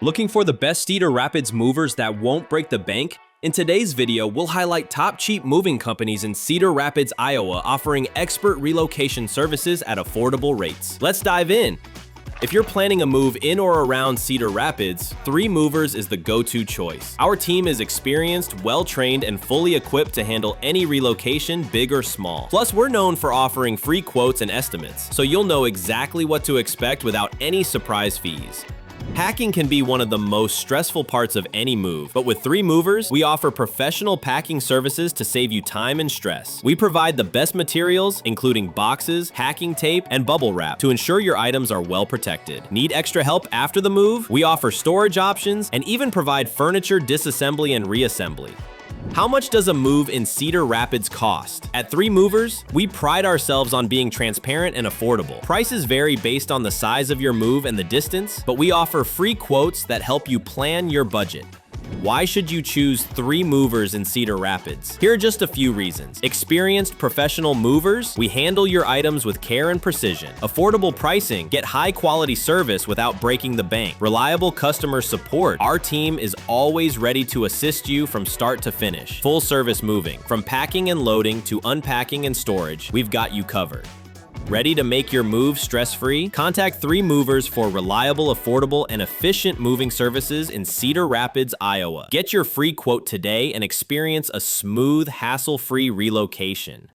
Looking for the best Cedar Rapids movers that won't break the bank? In today's video, we'll highlight top cheap moving companies in Cedar Rapids, Iowa, offering expert relocation services at affordable rates. Let's dive in. If you're planning a move in or around Cedar Rapids, 3 Movers is the go-to choice. Our team is experienced, well-trained, and fully equipped to handle any relocation, big or small. Plus, we're known for offering free quotes and estimates, so you'll know exactly what to expect without any surprise fees. Packing can be one of the most stressful parts of any move, but with 3 Movers, we offer professional packing services to save you time and stress. We provide the best materials, including boxes, packing tape, and bubble wrap, to ensure your items are well protected. Need extra help after the move? We offer storage options and even provide furniture disassembly and reassembly. How much does a move in Cedar Rapids cost? At 3 Movers, we pride ourselves on being transparent and affordable. Prices vary based on the size of your move and the distance, but we offer free quotes that help you plan your budget. Why should you choose 3 Movers in Cedar Rapids? Here are just a few reasons. Experienced professional movers, we handle your items with care and precision. Affordable pricing, get high quality service without breaking the bank. Reliable customer support, our team is always ready to assist you from start to finish. Full service moving, from packing and loading to unpacking and storage, we've got you covered. Ready to make your move stress-free? Contact 3 Movers for reliable, affordable, and efficient moving services in Cedar Rapids, Iowa. Get your free quote today and experience a smooth, hassle-free relocation.